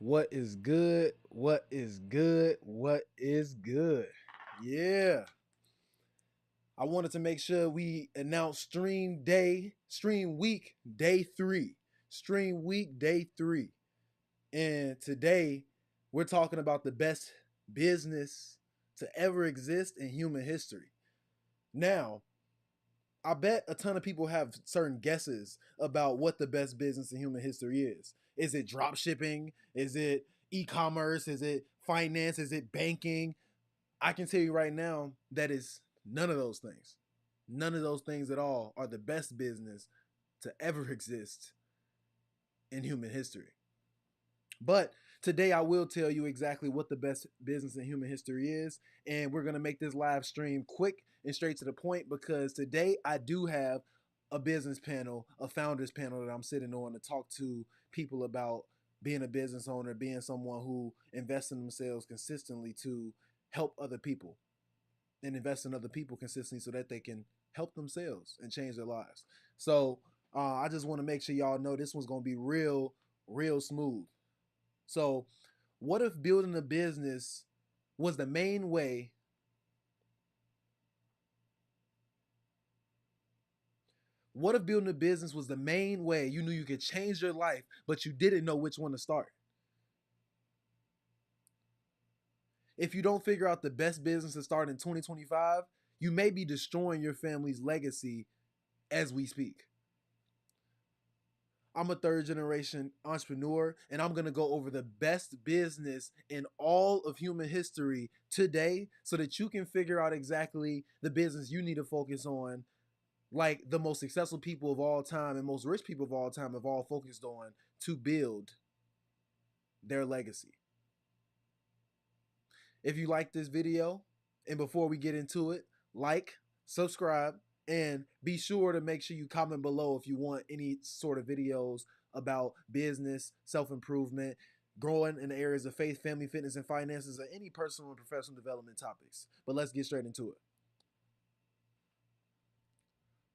What is good? What is good? What is good? Yeah. I wanted to make sure we announce stream week, day 3. Stream week, day 3. And today we're talking about the best business to ever exist in human history. Now, I bet a ton of people have certain guesses about what the best business in human history is. Is it drop shipping? Is it e-commerce? Is it finance? Is it banking? I can tell you right now that is none of those things. None of those things at all are the best business to ever exist in human history. But today I will tell you exactly what the best business in human history is. And we're going to make this live stream quick and straight to the point because today I do have a business panel, a founders panel that I'm sitting on to talk to people about being a business owner, being someone who invests in themselves consistently to help other people and invest in other people consistently so that they can help themselves and change their lives. So I just want to make sure y'all know this one's going to be real smooth. So, what if building a business was the main way? What if building a business was the main way you knew you could change your life, but you didn't know which one to start? If you don't figure out the best business to start in 2025, you may be destroying your family's legacy as we speak. I'm a third generation entrepreneur, and I'm going to go over the best business in all of human history today so that you can figure out exactly the business you need to focus on, like the most successful people of all time and most rich people of all time have all focused on to build their legacy. If you like this video, and before we get into it, like, subscribe, and be sure to make sure you comment below if you want any sort of videos about business, self-improvement, growing in the areas of faith, family, fitness, and finances, or any personal and professional development topics. But let's get straight into it.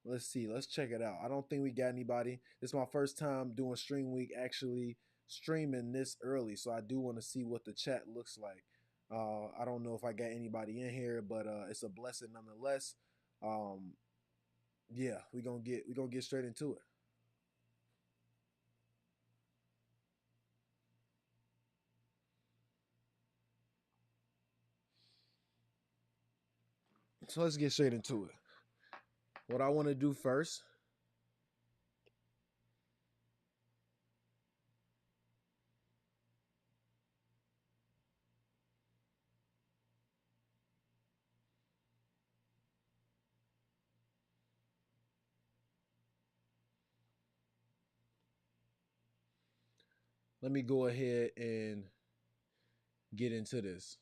Let's see. Let's check it out. I don't think we got anybody. This is my first time doing stream week, actually streaming this early, so I do want to see what the chat looks like. I don't know if I got anybody in here, but it's a blessing nonetheless. Um, yeah, we gonna get straight into it. So let's get straight into it. What I want to do first, let me go ahead and get into this.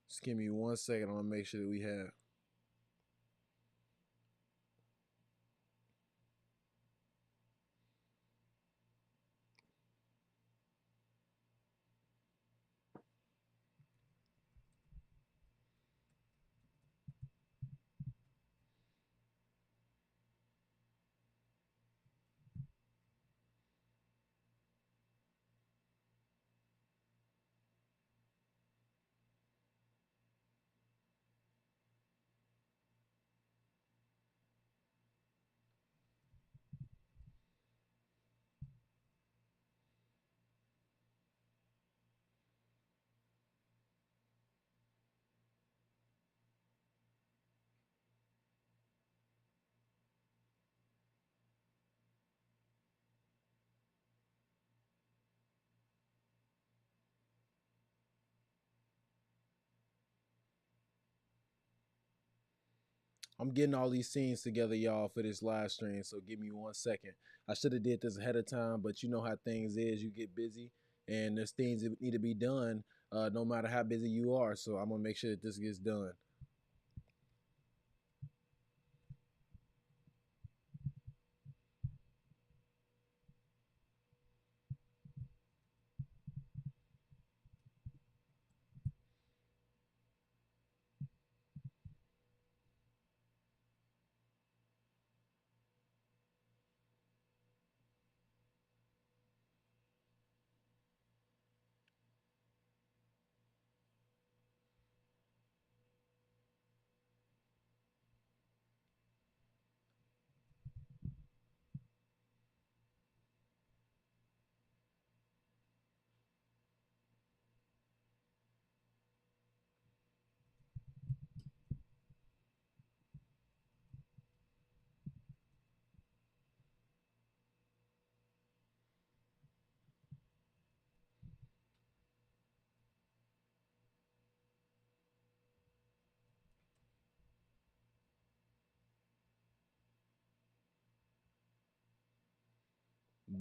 Just give me 1 second. I want to make sure that we have. I'm getting all these scenes together, y'all, for this live stream. So give me 1 second. I should have did this ahead of time, but you know how things is. You get busy, and there's things that need to be done, no matter how busy you are. So I'm gonna make sure that this gets done.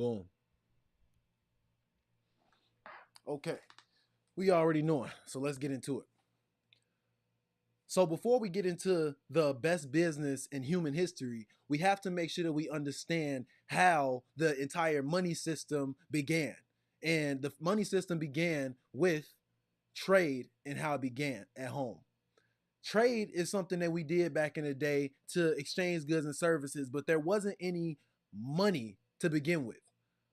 Boom. Okay. We already know it. So let's get into it. So before we get into the best business in human history, we have to make sure that we understand how the entire money system began. And the money system began with trade and how it began at home. Trade is something that we did back in the day to exchange goods and services, but there wasn't any money to begin with.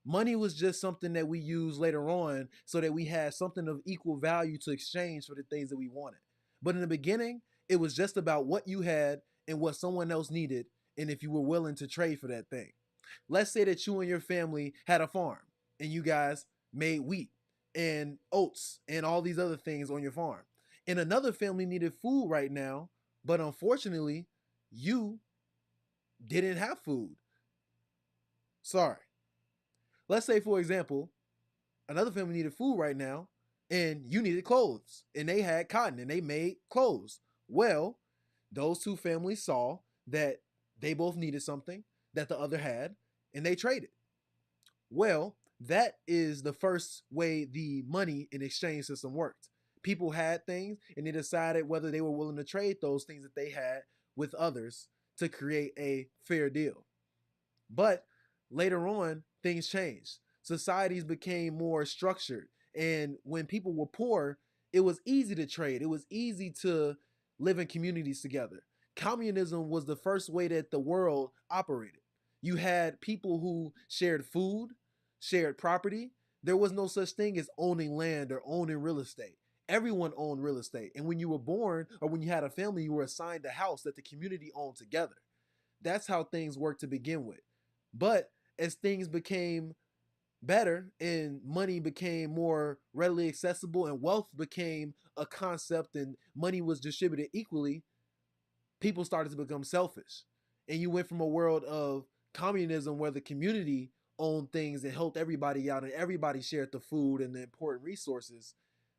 Money was just something that we used later on so that we had something of equal value to exchange for the things that we wanted. But in the beginning, it was just about what you had and what someone else needed, and if you were willing to trade for that thing. Let's say that you and your family had a farm and you guys made wheat and oats and all these other things on your farm. And another family needed food right now, but unfortunately, you didn't have food. Sorry. Let's say, for example, another family needed food right now, and you needed clothes, and they had cotton and they made clothes. Well, those two families saw that they both needed something that the other had, and they traded. Well, that is the first way the money and exchange system worked. People had things and they decided whether they were willing to trade those things that they had with others to create a fair deal. But later on, things changed. Societies became more structured. And when people were poor, it was easy to trade, it was easy to live in communities together. Communism was the first way that the world operated. You had people who shared food, shared property. There was no such thing as owning land or owning real estate. Everyone owned real estate. And when you were born or when you had a family, you were assigned a house that the community owned together. That's how things worked to begin with. But as things became better and money became more readily accessible and wealth became a concept and money was distributed equally, people started to become selfish. And you went from a world of communism where the community owned things and helped everybody out and everybody shared the food and the important resources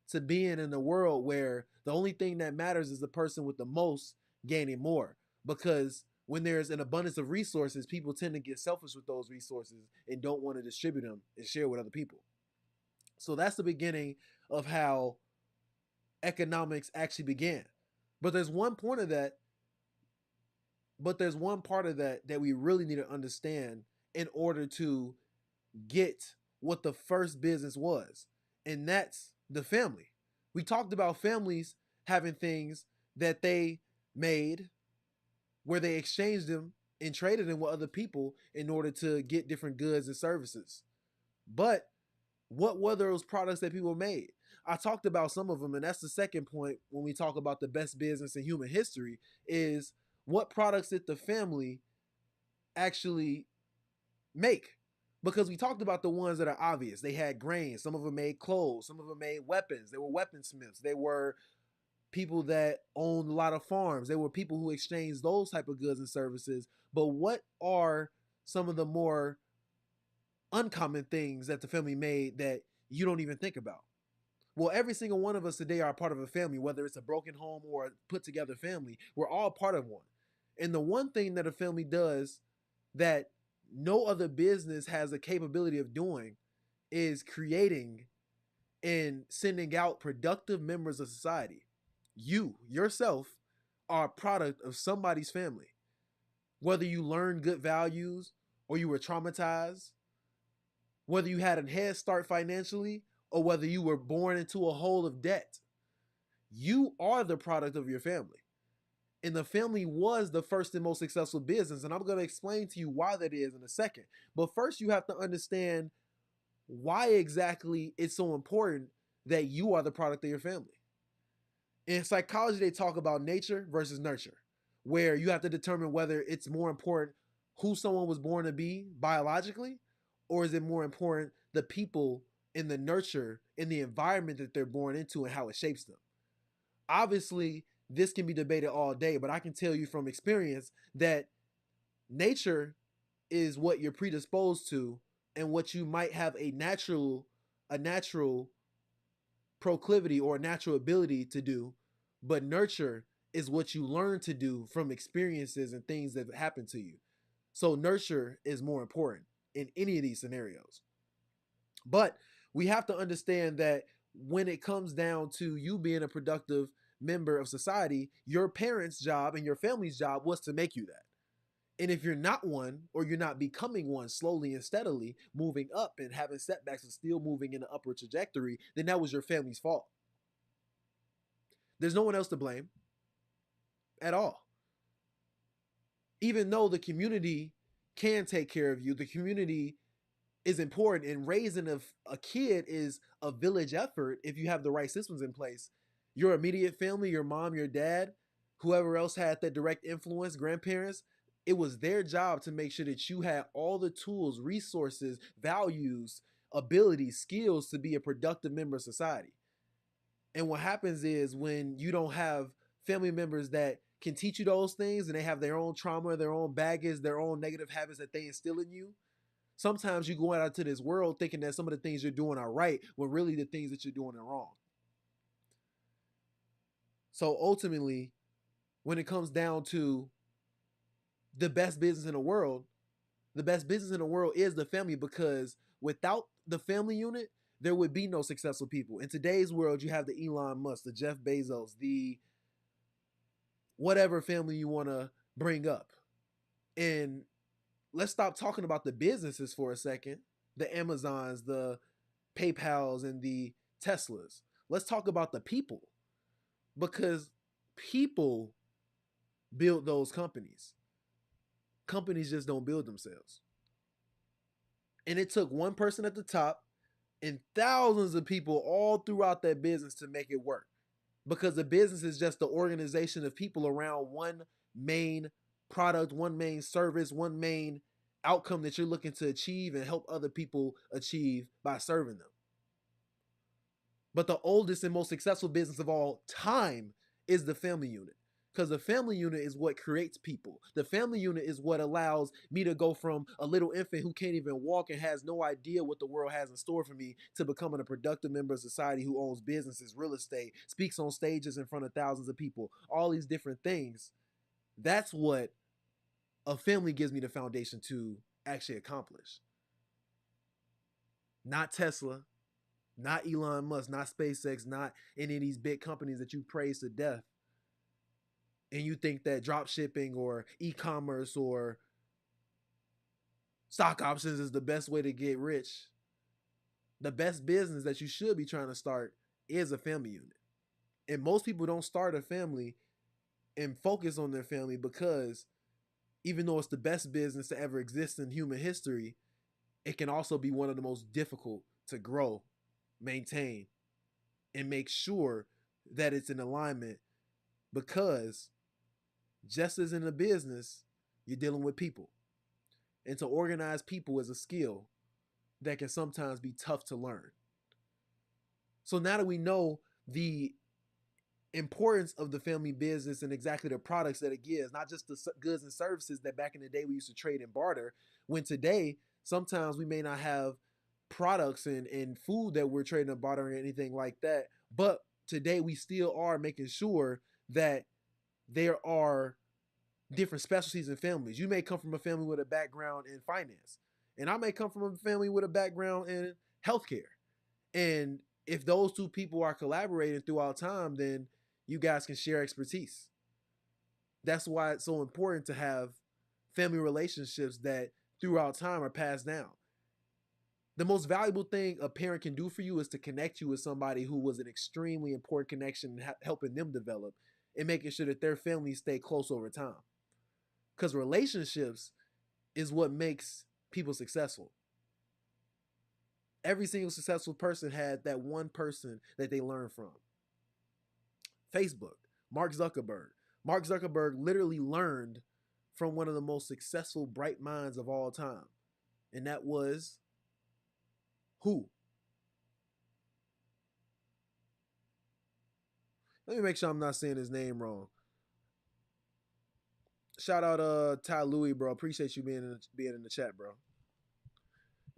to being in a world where the only thing that matters is the person with the most gaining more. Because when there's an abundance of resources, people tend to get selfish with those resources and don't want to distribute them and share with other people. So that's the beginning of how economics actually began. But there's one point of that, but there's one part of that that we really need to understand in order to get what the first business was, and that's the family. We talked about families having things that they made where they exchanged them and traded them with other people in order to get different goods and services. But what were those products that people made? I talked about some of them, and that's the second point when we talk about the best business in human history is what products did the family actually make? Because we talked about the ones that are obvious. They had grain, some of them made clothes, some of them made weapons. They were weaponsmiths. They were people that owned a lot of farms. They were people who exchanged those type of goods and services. But what are some of the more uncommon things that the family made that you don't even think about? Well, every single one of us today are part of a family, whether it's a broken home or a put together family. We're all part of one. And the one thing that a family does that no other business has the capability of doing is creating and sending out productive members of society. You, yourself, are a product of somebody's family. Whether you learned good values or you were traumatized, whether you had a head start financially or whether you were born into a hole of debt, you are the product of your family. And the family was the first and most successful business. And I'm going to explain to you why that is in a second. But first, you have to understand why exactly it's so important that you are the product of your family. In psychology, they talk about nature versus nurture, where you have to determine whether it's more important who someone was born to be biologically, or is it more important the people in the nurture, in the environment that they're born into and how it shapes them. Obviously, this can be debated all day, but I can tell you from experience that nature is what you're predisposed to and what you might have a natural proclivity or a natural ability to do, but nurture is what you learn to do from experiences and things that happen to you. So nurture is more important. in any of these scenarios. But we have to understand that when it comes down to you being a productive member of society, your parents' job and your family's job was to make you that. And if you're not one, or you're not becoming one slowly and steadily, moving up and having setbacks and still moving in the upward trajectory, then that was your family's fault. There's no one else to blame at all. Even though the community can take care of you, the community is important, and raising a kid is a village effort if you have the right systems in place. Your immediate family, your mom, your dad, whoever else had that direct influence, grandparents, it was their job to make sure that you had all the tools, resources, values, abilities, skills to be a productive member of society. And what happens is when you don't have family members that can teach you those things, and they have their own trauma, their own baggage, their own negative habits that they instill in you, sometimes you go out into this world thinking that some of the things you're doing are right when really the things that you're doing are wrong. So ultimately, when it comes down to the best business in the world, the best business in the world is the family, because without the family unit, there would be no successful people. In today's world, you have the Elon Musk, the Jeff Bezos, the whatever family you want to bring up. And let's stop talking about the businesses for a second, the Amazons, the PayPals, and the Teslas. Let's talk about the people, because people build those companies. Companies just don't build themselves. And it took one person at the top and thousands of people all throughout that business to make it work, because the business is just the organization of people around one main product, one main service, one main outcome that you're looking to achieve and help other people achieve by serving them. But the oldest and most successful business of all time is the family unit, because the family unit is what creates people. The family unit is what allows me to go from a little infant who can't even walk and has no idea what the world has in store for me to becoming a productive member of society who owns businesses, real estate, speaks on stages in front of thousands of people, all these different things. That's what a family gives me the foundation to actually accomplish. Not Tesla, not Elon Musk, not SpaceX, not any of these big companies that you praise to death. And you think that drop shipping or e-commerce or stock options is the best way to get rich. The best business that you should be trying to start is a family unit. And most people don't start a family and focus on their family, because even though it's the best business to ever exist in human history, it can also be one of the most difficult to grow, maintain, and make sure that it's in alignment, because just as in a business, you're dealing with people. And to organize people is a skill that can sometimes be tough to learn. So now that we know the importance of the family business and exactly the products that it gives, not just the goods and services that back in the day we used to trade and barter, when today sometimes we may not have products and food that we're trading and bartering or anything like that, but today we still are making sure that there are different specialties in families. You may come from a family with a background in finance, and I may come from a family with a background in healthcare. And if those two people are collaborating throughout time, then you guys can share expertise. That's why it's so important to have family relationships that throughout time are passed down. The most valuable thing a parent can do for you is to connect you with somebody who was an extremely important connection in helping them develop and making sure that their families stay close over time. Because relationships is what makes people successful. Every single successful person had that one person that they learned from. Facebook, Mark Zuckerberg. Mark Zuckerberg literally learned from one of the most successful, bright minds of all time. And that was who? Let me make sure I'm not saying his name wrong. Shout out Ty Louie, bro. Appreciate you being in the chat, bro.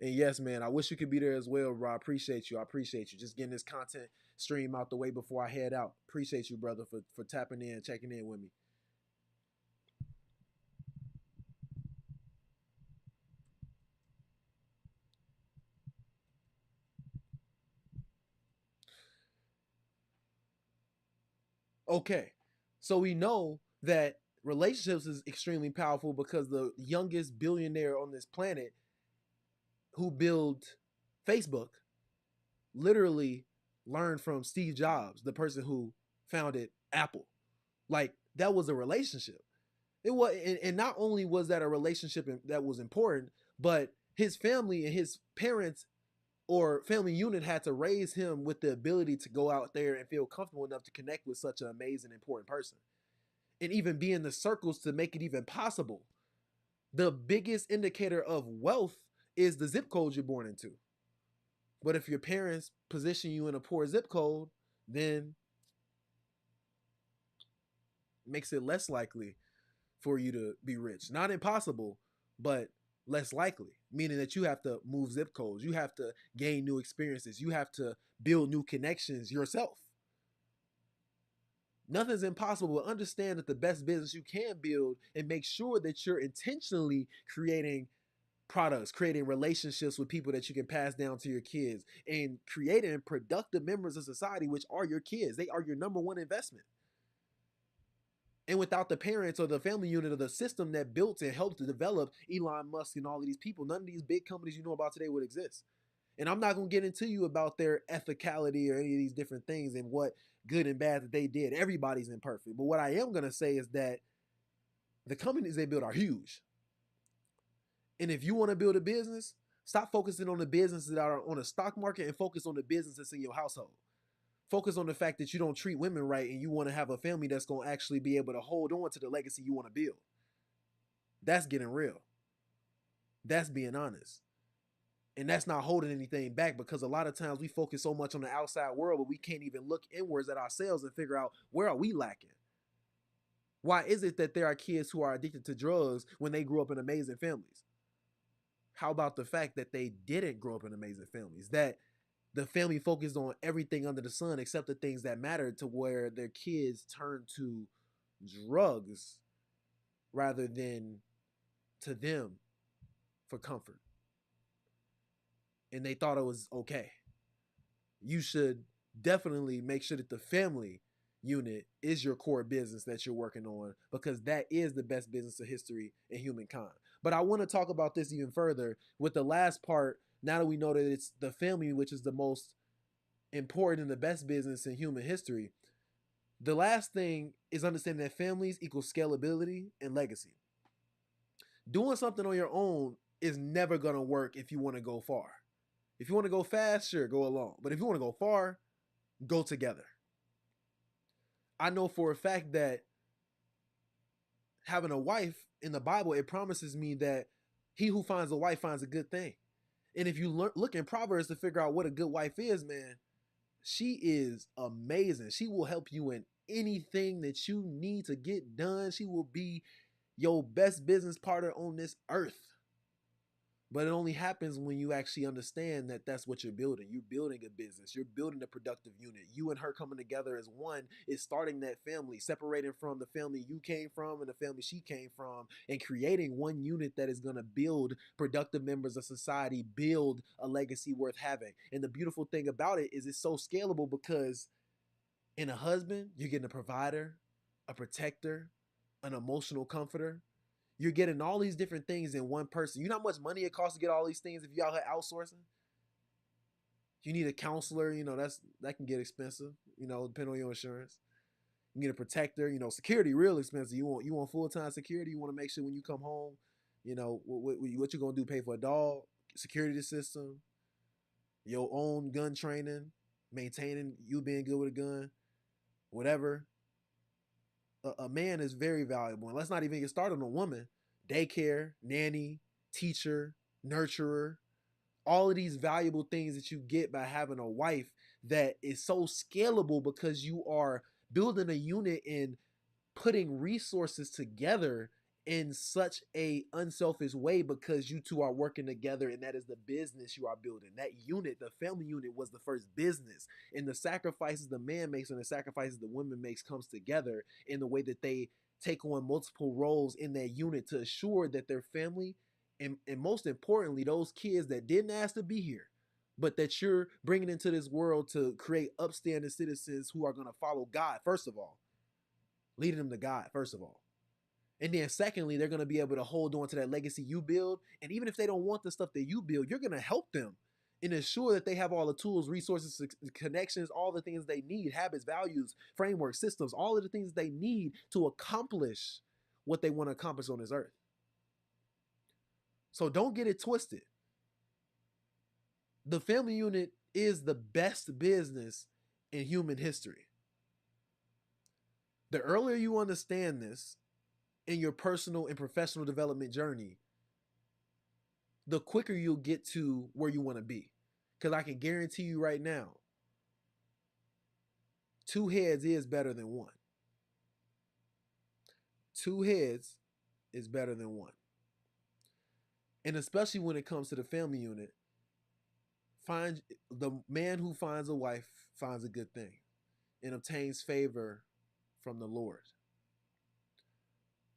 And yes, man, I wish you could be there as well, bro. I appreciate you. I appreciate you. Just getting this content stream out the way before I head out. Appreciate you, brother, for tapping in, checking in with me. Okay. So we know that relationships is extremely powerful because the youngest billionaire on this planet who built Facebook literally learned from Steve Jobs, the person who founded Apple. Like that was a relationship. It was, and not only was that a relationship that was important, but his family and his parents or family unit had to raise him with the ability to go out there and feel comfortable enough to connect with such an amazing, important person, and even be in the circles to make it even possible. The biggest indicator of wealth is the zip code you're born into. But if your parents position you in a poor zip code, then it makes it less likely for you to be rich. Not impossible, but less likely, meaning that you have to move zip codes, you have to gain new experiences, you have to build new connections yourself. Nothing's impossible, but understand that the best business you can build and make sure that you're intentionally creating products, creating relationships with people that you can pass down to your kids, and creating productive members of society, which are your kids. They are your number one investment. And without the parents or the family unit or the system that built and helped to develop Elon Musk and all of these people, none of these big companies you know about today would exist. And I'm not going to get into you about their ethicality or any of these different things and what good and bad that they did. Everybody's imperfect. But what I am going to say is that the companies they build are huge. And if you want to build a business, stop focusing on the businesses that are on the stock market and focus on the business that's in your household. Focus on the fact that you don't treat women right and you want to have a family that's going to actually be able to hold on to the legacy you want to build. That's getting real. That's being honest. And that's not holding anything back, because a lot of times we focus so much on the outside world, but we can't even look inwards at ourselves and figure out, where are we lacking? Why is it that there are kids who are addicted to drugs when they grew up in amazing families? How about the fact that they didn't grow up in amazing families? That the family focused on everything under the sun except the things that mattered, to where their kids turned to drugs rather than to them for comfort. And they thought it was okay. You should definitely make sure that the family unit is your core business that you're working on, because that is the best business of history in humankind. But I want to talk about this even further with the last part. Now that we know that it's the family, which is the most important and the best business in human history, the last thing is understanding that families equal scalability and legacy. Doing something on your own is never going to work if you want to go far. If you want to go fast, sure, go alone. But if you want to go far, go together. I know for a fact that having a wife in the Bible, it promises me that he who finds a wife finds a good thing. And if you look in Proverbs to figure out what a good wife is, man, she is amazing. She will help you in anything that you need to get done. She will be your best business partner on this earth. But it only happens when you actually understand that that's what you're building. You're building a business. You're building a productive unit. You and her coming together as one is starting that family, separating from the family you came from and the family she came from, and creating one unit that is going to build productive members of society, build a legacy worth having. And the beautiful thing about it is it's so scalable, because in a husband, you're getting a provider, a protector, an emotional comforter. You're getting all these different things in one person. You know how much money it costs to get all these things if you out here outsourcing? You need a counselor, that can get expensive, depending on your insurance. You need a protector, security real expensive. You want full-time security. You want to make sure when you come home, what you're gonna do, pay for a dog, security system, your own gun training, maintaining you being good with a gun, whatever. A man is very valuable. And let's not even get started on a woman. Daycare, nanny, teacher, nurturer, all of these valuable things that you get by having a wife that is so scalable, because you are building a unit and putting resources together in such a unselfish way, because you two are working together, and that is the business you are building. That unit, the family unit, was the first business, and the sacrifices the man makes and the sacrifices the woman makes comes together in the way that they take on multiple roles in that unit to assure that their family, and most importantly, those kids that didn't ask to be here, but that you're bringing into this world to create upstanding citizens who are going to follow God, first of all. leading them to God, first of all. And then secondly, they're going to be able to hold on to that legacy you build. And even if they don't want the stuff that you build, you're going to help them and ensure that they have all the tools, resources, connections, all the things they need, habits, values, frameworks, systems, all of the things they need to accomplish what they want to accomplish on this earth. So don't get it twisted. The family unit is the best business in human history. The earlier you understand this in your personal and professional development journey, the quicker you'll get to where you want to be. Because I can guarantee you right now, 2 heads is better than 1. 2 heads is better than 1. And especially when it comes to the family unit, find the man who finds a wife finds a good thing and obtains favor from the Lord.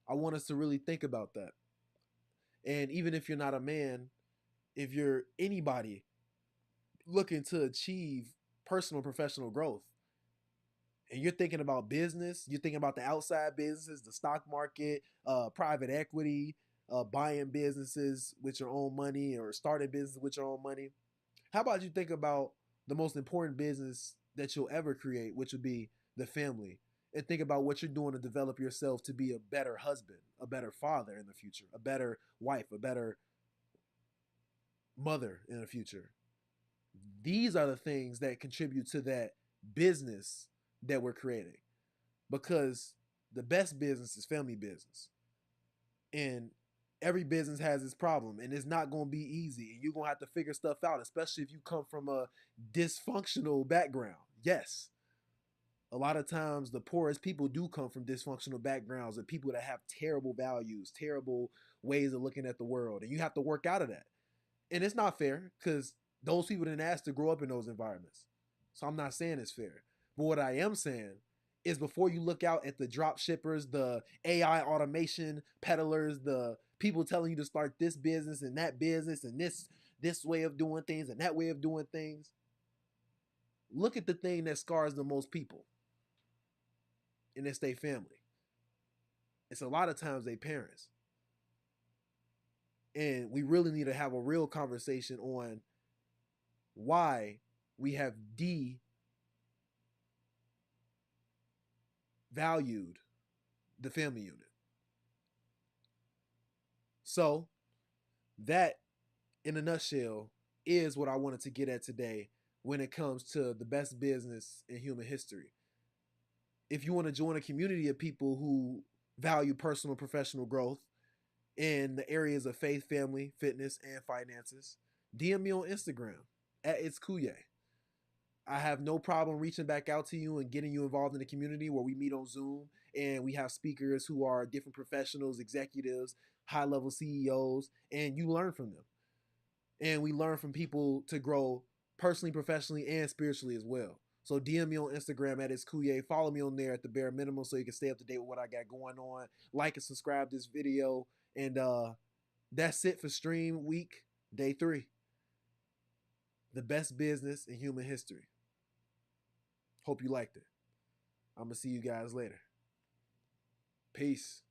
I want us to really think about that. And even if you're not a man, if you're anybody looking to achieve personal and professional growth, and you're thinking about business, you're thinking about the outside businesses, the stock market, private equity, buying businesses with your own money or starting business with your own money. How about you think about the most important business that you'll ever create, which would be the family, and think about what you're doing to develop yourself to be a better husband, a better father in the future, a better wife, a better mother in the future. These are the things that contribute to that business that we're creating, because the best business is family business. And every business has its problem, and it's not going to be easy, and you're going to have to figure stuff out, especially if you come from a dysfunctional background. Yes, a lot of times the poorest people do come from dysfunctional backgrounds and people that have terrible values, terrible ways of looking at the world, and you have to work out of that. And it's not fair because those people didn't ask to grow up in those environments. So I'm not saying it's fair. But what I am saying is, before you look out at the drop shippers, the AI automation peddlers, the people telling you to start this business and this way of doing things and that way of doing things, look at the thing that scars the most people. And it's their family. It's a lot of times their parents. And we really need to have a real conversation on why we have devalued the family unit. So that, in a nutshell, is what I wanted to get at today when it comes to the best business in human history. If you want to join a community of people who value personal and professional growth in the areas of faith, family, fitness, and finances, DM me on Instagram at It's Kuye. I have no problem reaching back out to you and getting you involved in the community where we meet on Zoom and we have speakers who are different professionals, executives, high-level CEOs, and you learn from them. And we learn from people to grow personally, professionally, and spiritually as well. So DM me on Instagram at It's Kuye. Follow me on there at the bare minimum so you can stay up to date with what I got going on. Like and subscribe to this video. And that's it for Stream Week, Day 3. The best business in human history. Hope you liked it. I'm going to see you guys later. Peace.